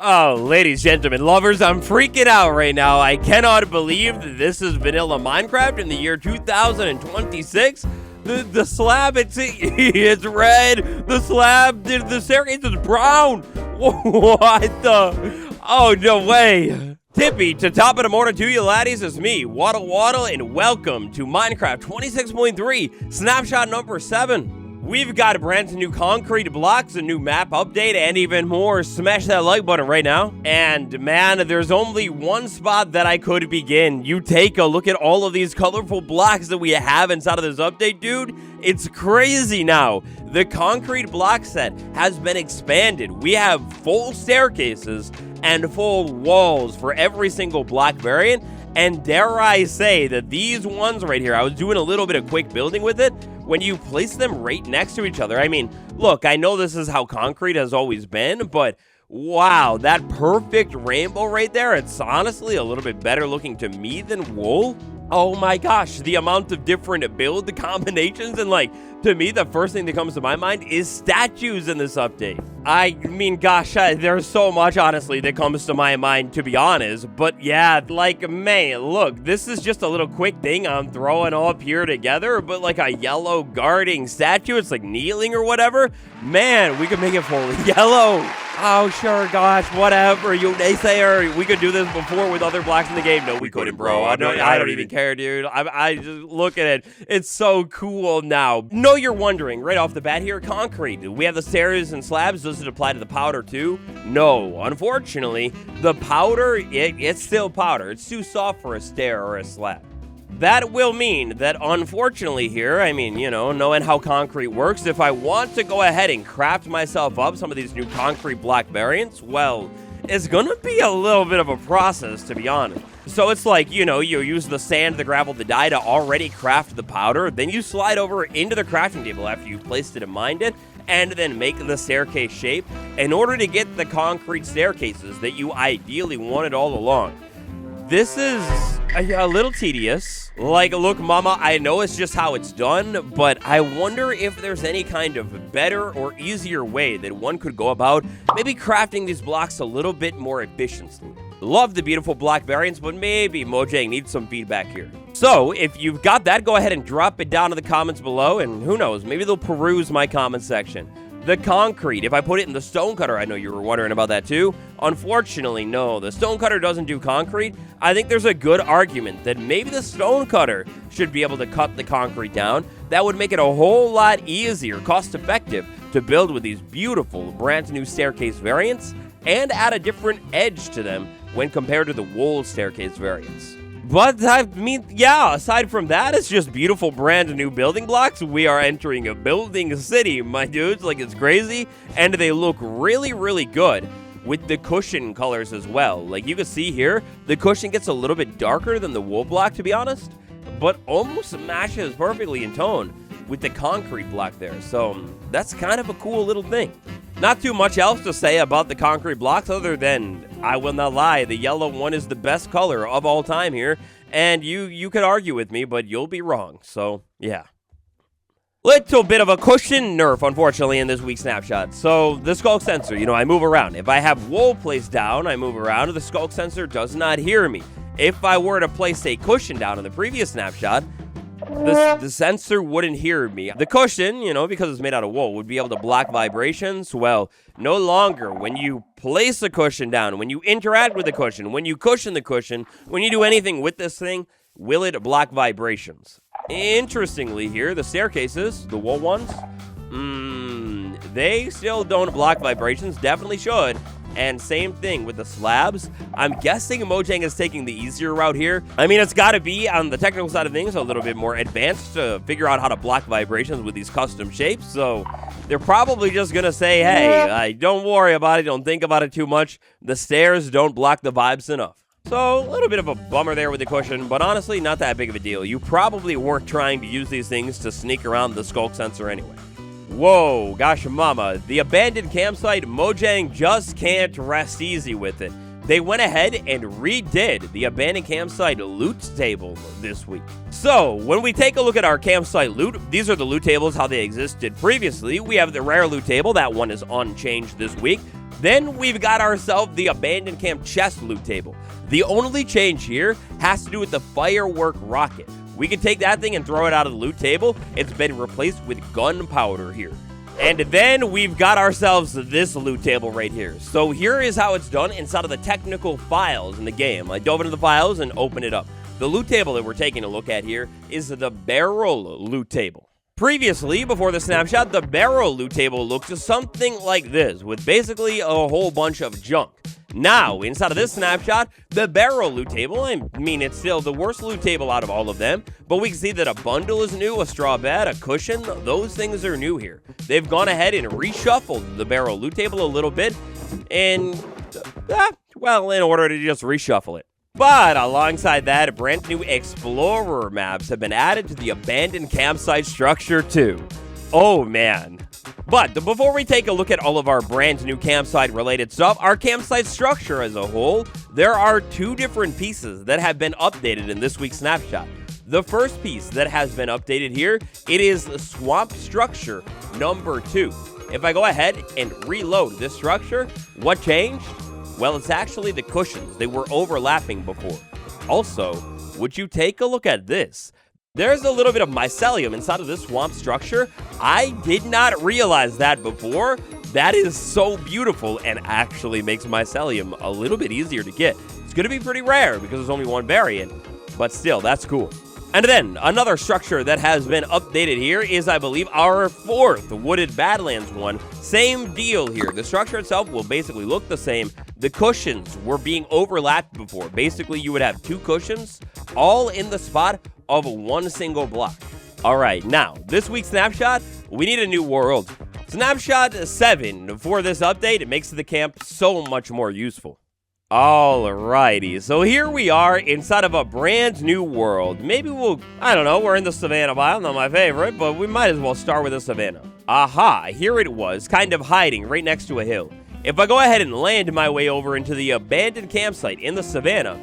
Oh, ladies, gentlemen, lovers, I'm freaking out right now. I cannot believe that this is vanilla Minecraft in the year 2026. The slab, it's red. The slab, the staircase is brown. What the? Oh, no way. Tippy, to top of the morning to you laddies, it's me, Waddle, and welcome to Minecraft 26.3 Snapshot number 7. We've got brand new concrete blocks, a new map update, and even more. Smash that like button right now. And man, there's only one spot that I could begin. You take a look at all of these colorful blocks that we have inside of this update, dude. It's crazy now. The concrete block set has been expanded. We have full staircases and full walls for every single block variant. And dare I say that these ones right here, I was doing a little bit of quick building with it. When you place them right next to each other, I mean, look, I know this is how concrete has always been, but wow, that perfect rainbow right there, it's honestly a little bit better looking to me than wool. Oh my gosh, the amount of different build combinations, and like, to me, the first thing that comes to my mind is statues in this update. I mean, gosh, there's so much, honestly, that comes to my mind, to be honest. But yeah, like, man, look, this is just a little quick thing I'm throwing all up here together. But like a yellow guarding statue, it's like kneeling or whatever. Man, we could make it fully yellow. Oh, sure, gosh, whatever, you naysayer. We could do this before with other blocks in the game. No, we couldn't, bro. I don't even care, dude. I just look at it. It's so cool now. No, you're wondering, right off the bat here, concrete. Do we have the stairs and slabs? Does it apply to the powder too? No, unfortunately, the powder, it's still powder. It's too soft for a stair or a slab. That will mean that, unfortunately here, I mean, you know, knowing how concrete works, if I want to go ahead and craft myself up some of these new concrete block variants, well, it's gonna be a little bit of a process, to be honest. So it's like, you know, you use the sand, the gravel, the dye to already craft the powder, then you slide over into the crafting table after you've placed it and mined it, and then make the staircase shape in order to get the concrete staircases that you ideally wanted all along. This is a little tedious. Like, look, mama, I know it's just how it's done, but I wonder if there's any kind of better or easier way that one could go about maybe crafting these blocks a little bit more efficiently. Love the beautiful block variants, but maybe Mojang needs some feedback here. So, if you've got that, go ahead and drop it down in the comments below, and who knows, maybe they'll peruse my comment section. The concrete, if I put it in the stone cutter, I know you were wondering about that too. Unfortunately, no, the stone cutter doesn't do concrete. I think there's a good argument that maybe the stone cutter should be able to cut the concrete down. That would make it a whole lot easier, cost effective, to build with these beautiful brand new staircase variants and add a different edge to them when compared to the wool staircase variants. But, I mean, yeah, aside from that, it's just beautiful brand new building blocks. We are entering a building city, my dudes, like it's crazy. And they look really, really good with the cushion colors as well. Like you can see here, the cushion gets a little bit darker than the wool block, to be honest, but almost matches perfectly in tone with the concrete block there. So that's kind of a cool little thing. Not too much else to say about the concrete blocks other than, I will not lie, the yellow one is the best color of all time here. And you could argue with me, but you'll be wrong. So, yeah. Little bit of a cushion nerf, unfortunately, in this week's snapshot. So, the sculk sensor, you know, I move around. If I have wool placed down, I move around, the sculk sensor does not hear me. If I were to place a cushion down in the previous snapshot, the sensor wouldn't hear me. The cushion, you know, because it's made out of wool, would be able to block vibrations. Well, no longer. When you place a cushion down, when you interact with the cushion, when you cushion the cushion, when you do anything with this thing, will it block vibrations? Interestingly here, the staircases, the wool ones, they still don't block vibrations. Definitely should. And same thing with the slabs. I'm guessing Mojang is taking the easier route here. I mean, it's got to be, on the technical side of things, a little bit more advanced to figure out how to block vibrations with these custom shapes. So they're probably just going to say, hey, don't worry about it. Don't think about it too much. The stairs don't block the vibes enough. So a little bit of a bummer there with the cushion, but honestly, not that big of a deal. You probably weren't trying to use these things to sneak around the sculk sensor anyway. Whoa, gosh mama, the abandoned campsite, Mojang just can't rest easy with it. They went ahead and redid the abandoned campsite loot table this week. So, when we take a look at our campsite loot, these are the loot tables how they existed previously. We have the rare loot table, that one is unchanged this week. Then we've got ourselves the abandoned camp chest loot table. The only change here has to do with the firework rocket. We can take that thing and throw it out of the loot table. It's been replaced with gunpowder here. And then we've got ourselves this loot table right here. So here is how it's done inside of the technical files in the game. I dove into the files and opened it up. The loot table that we're taking a look at here is the barrel loot table. Previously, before the snapshot, the barrel loot table looked something like this, with basically a whole bunch of junk. Now, inside of this snapshot, the barrel loot table, I mean, it's still the worst loot table out of all of them, but we can see that a bundle is new, a straw bed, a cushion, those things are new here. They've gone ahead and reshuffled the barrel loot table a little bit, and, well, in order to just reshuffle it. But alongside that, brand new Explorer maps have been added to the abandoned campsite structure too. Oh man. But before we take a look at all of our brand new campsite related stuff, our campsite structure as a whole, there are two different pieces that have been updated in this week's snapshot. The first piece that has been updated here, it is swamp structure number 2. If I go ahead and reload this structure, what changed? Well, it's actually the cushions. They were overlapping before. Also, would you take a look at this? There's a little bit of mycelium inside of this swamp structure. I did not realize that before. That is so beautiful and actually makes mycelium a little bit easier to get. It's going to be pretty rare because there's only one variant, but still, that's cool. And then, another structure that has been updated here is, I believe, our 4th Wooded Badlands one. Same deal here. The structure itself will basically look the same. The cushions were being overlapped before. Basically, you would have 2 cushions all in the spot of one single block. All right, now, this week's snapshot, we need a new world. Snapshot 7 for this update. It makes the camp so much more useful. Alrighty, so here we are inside of a brand new world. Maybe I don't know, we're in the Savannah biome, not my favorite, but we might as well start with the Savannah. Aha, here it was, kind of hiding right next to a hill. If I go ahead and land my way over into the abandoned campsite in the Savannah,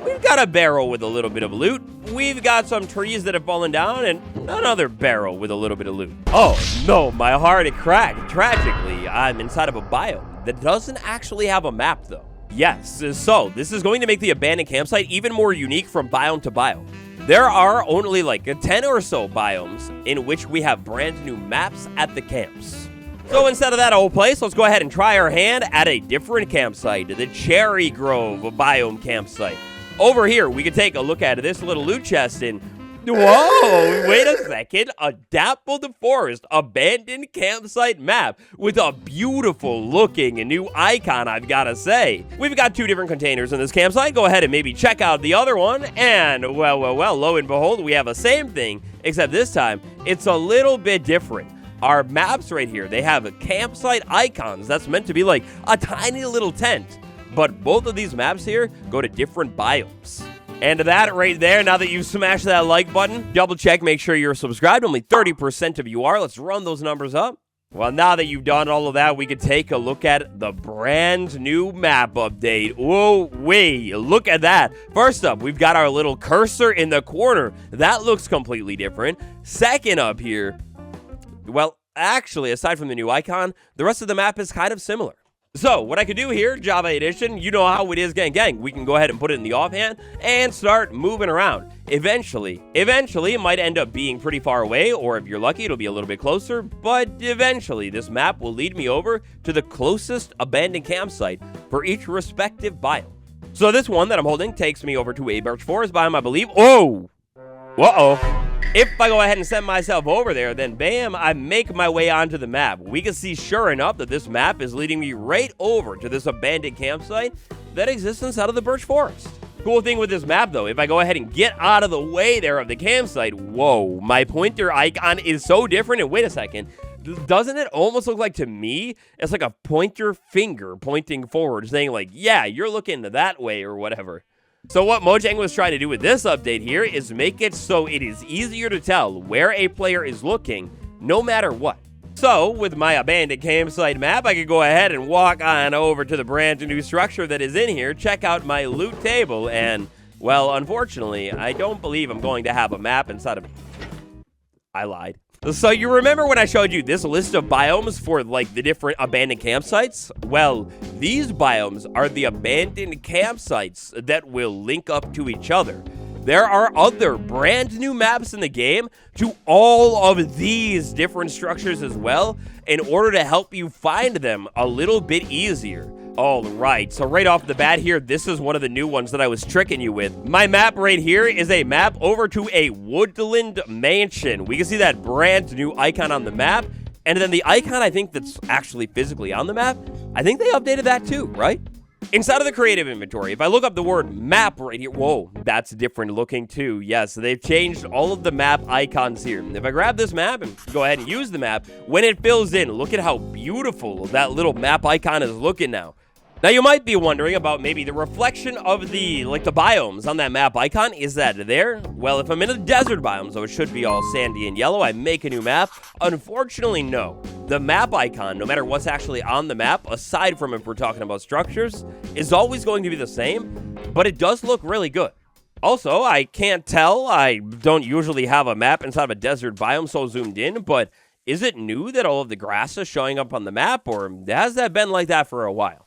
we've got a barrel with a little bit of loot. We've got some trees that have fallen down and another barrel with a little bit of loot. Oh no, my heart, it cracked. Tragically, I'm inside of a biome that doesn't actually have a map though. Yes, so this is going to make the abandoned campsite even more unique from biome to biome. There are only like 10 or so biomes in which we have brand new maps at the camps. So instead of that old place, let's go ahead and try our hand at a different campsite, the Cherry Grove biome campsite. Over here, we can take a look at this little loot chest and whoa, wait a second, a dappled forest abandoned campsite map with a beautiful looking new icon, I've gotta say. We've got 2 different containers in this campsite. Go ahead and maybe check out the other one, and well, lo and behold, we have the same thing, except this time, it's a little bit different. Our maps right here, they have campsite icons. That's meant to be like a tiny little tent, but both of these maps here go to different biomes. And that right there, now that you've smashed that like button, double check, make sure you're subscribed. Only 30% of you are. Let's run those numbers up. Well, now that you've done all of that, we could take a look at the brand new map update. Whoa, wait, look at that. First up, we've got our little cursor in the corner. That looks completely different. Second up here, well, actually, aside from the new icon, the rest of the map is kind of similar. So, what I could do here, Java Edition, you know how it is, gang. We can go ahead and put it in the offhand and start moving around. Eventually, it might end up being pretty far away, or if you're lucky, it'll be a little bit closer, but eventually, this map will lead me over to the closest abandoned campsite for each respective biome. So, this one that I'm holding takes me over to a birch forest biome, I believe. Oh! Uh-oh. If I go ahead and send myself over there, then bam, I make my way onto the map. We can see sure enough that this map is leading me right over to this abandoned campsite that exists inside of the birch forest. Cool thing with this map though, if I go ahead and get out of the way there of the campsite, whoa, my pointer icon is so different. And wait a second, doesn't it almost look like to me, it's like a pointer finger pointing forward saying like, yeah, you're looking that way or whatever. So what Mojang was trying to do with this update here is make it so it is easier to tell where a player is looking no matter what. So with my abandoned campsite map, I could go ahead and walk on over to the brand new structure that is in here, check out my loot table, and, well, unfortunately, I don't believe I'm going to have a map inside of... I lied. So you remember when I showed you this list of biomes for like the different abandoned campsites? Well, these biomes are the abandoned campsites that will link up to each other. There are other brand new maps in the game to all of these different structures as well in order to help you find them a little bit easier. All right, so right off the bat here, this is one of the new ones that I was tricking you with. My map right here is a map over to a woodland mansion. We can see that brand new icon on the map, and then the icon I think that's actually physically on the map, I think they updated that too, right? Inside of the creative inventory, if I look up the word map right here, whoa, that's different looking too. Yes, they've changed all of the map icons here. If I grab this map and go ahead and use the map, when it fills in, look at how beautiful that little map icon is looking now. Now, you might be wondering about maybe the reflection of the biomes on that map icon. Is that there? Well, if I'm in a desert biome, so it should be all sandy and yellow, I make a new map. Unfortunately, no. The map icon, no matter what's actually on the map, aside from if we're talking about structures, is always going to be the same, but it does look really good. Also, I can't tell. I don't usually have a map inside of a desert biome so zoomed in, but is it new that all of the grass is showing up on the map, or has that been like that for a while?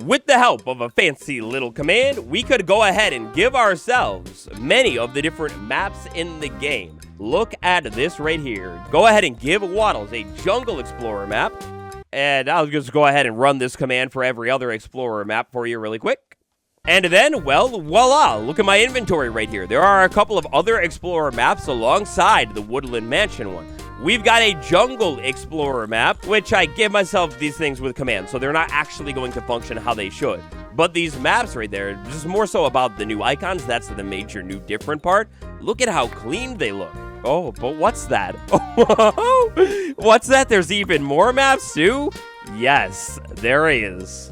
With the help of a fancy little command, we could go ahead and give ourselves many of the different maps in the game. Look at this right here. Go ahead and give Waddles a Jungle Explorer map. And I'll just go ahead and run this command for every other Explorer map for you really quick. And then, well, voila, look at my inventory right here. There are a couple of other Explorer maps alongside the Woodland Mansion one. We've got a Jungle Explorer map, which I give myself these things with commands, so they're not actually going to function how they should. But these maps right there, just more so about the new icons, that's the major new different part. Look at how clean they look. Oh, but what's that? What's that? There's even more maps too? Yes, there is.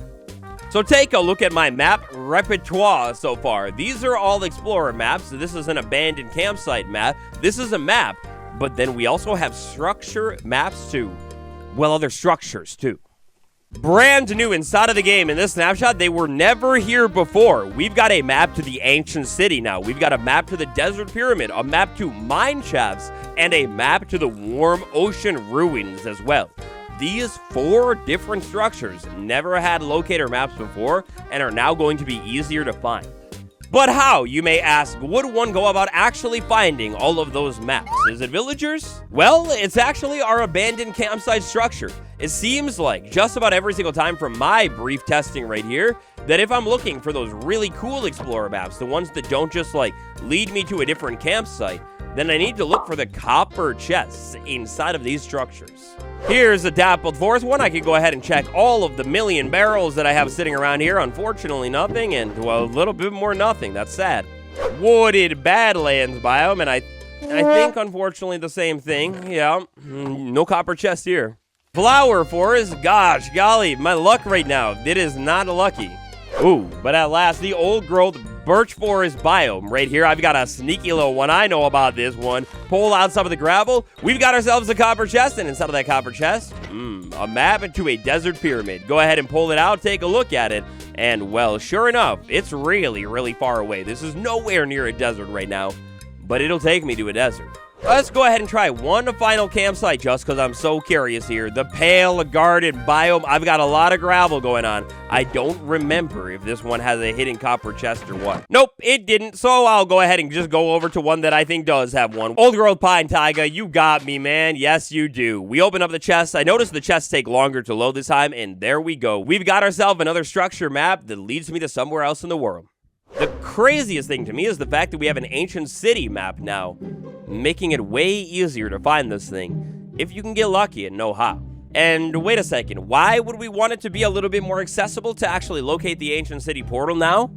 So take a look at my map repertoire so far. These are all Explorer maps. This is an abandoned campsite map. This is a map. But then we also have structure maps too. Well, other structures too. Brand new inside of the game in this snapshot, they were never here before. We've got a map to the Ancient City now. We've got a map to the Desert Pyramid, a map to Mineshafts, and a map to the Warm Ocean Ruins as well. These 4 different structures never had locator maps before and are now going to be easier to find. But how, you may ask, would one go about actually finding all of those maps? Is it villagers? Well, it's actually our abandoned campsite structure. It seems like just about every single time from my brief testing right here, that if I'm looking for those really cool Explorer maps, the ones that don't just lead me to a different campsite, then I need to look for the copper chests inside of these structures. Here's a dappled forest one. I could go ahead and check all of the million barrels that I have sitting around here. Unfortunately, nothing, and, well, a little bit more nothing. That's sad. Wooded Badlands biome, and I think, unfortunately, the same thing. Yeah, no copper chest here. Flower forest. Gosh, golly, my luck right now. It is not lucky. Ooh, but at last, the old growth birch forest biome right here. I've got a sneaky little one. I know about this one. Pull out some of the gravel. We've got ourselves a copper chest, and inside of that copper chest, a map to a desert pyramid. Go ahead and pull it out, take a look at it, and, well, sure enough, it's really, really far away. This is nowhere near a desert right now, but it'll take me to a desert. Let's go ahead and try one final campsite just because I'm so curious here. The Pale Garden biome. I've got a lot of gravel going on. I don't remember if this one has a hidden copper chest or what. Nope, it didn't. So I'll go ahead and just go over to one that I think does have one. Old growth pine taiga, you got me, man. Yes, you do. We open up the chest. I noticed the chests take longer to load this time, and there we go. We've got ourselves another structure map that leads me to somewhere else in the world. The craziest thing to me is the fact that we have an Ancient City map now, making it way easier to find this thing if you can get lucky and know how. And wait a second, why would we want it to be a little bit more accessible to actually locate the Ancient City portal now?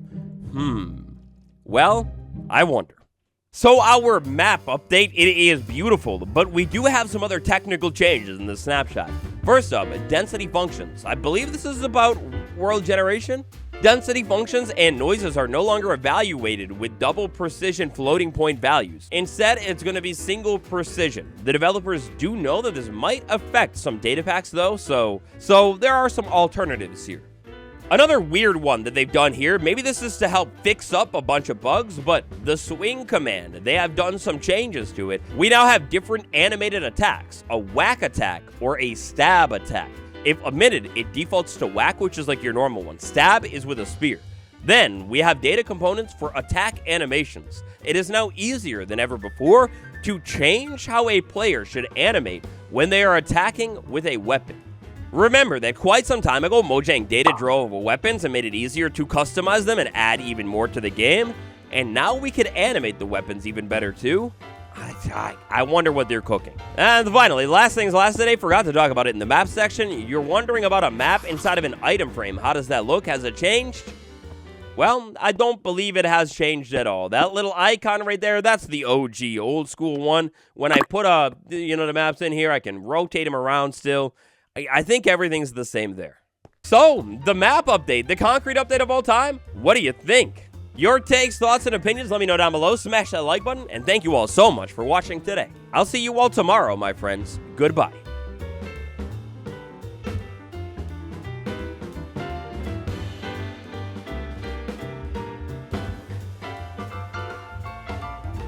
Well, I wonder. So our map update, it is beautiful, but we do have some other technical changes in this snapshot. First up, density functions. I believe this is about world generation. Density functions and noises are no longer evaluated with double precision floating point values. Instead, it's going to be single precision. The developers do know that this might affect some data packs though, so there are some alternatives here. Another weird one that they've done here, maybe this is to help fix up a bunch of bugs, but the swing command, they have done some changes to it. We now have different animated attacks, a whack attack or a stab attack. If omitted, it defaults to whack, which is like your normal one. Stab is with a spear. Then we have data components for attack animations. It is now easier than ever before to change how a player should animate when they are attacking with a weapon. Remember that quite some time ago, Mojang data drove weapons and made it easier to customize them and add even more to the game. And now we can animate the weapons even better too. I wonder what they're cooking. And finally, last things last today, forgot to talk about it in the map section. You're wondering about a map inside of an item frame. How does that look? Has it changed? Well, I don't believe it has changed at all. That little icon right there, that's the OG, old school one. When I put the maps in here, I can rotate them around still. I think everything's the same there. So, the map update, the concrete update of all time, what do you think? Your takes, thoughts, and opinions, let me know down below. Smash that like button, and thank you all so much for watching today. I'll see you all tomorrow, my friends. Goodbye.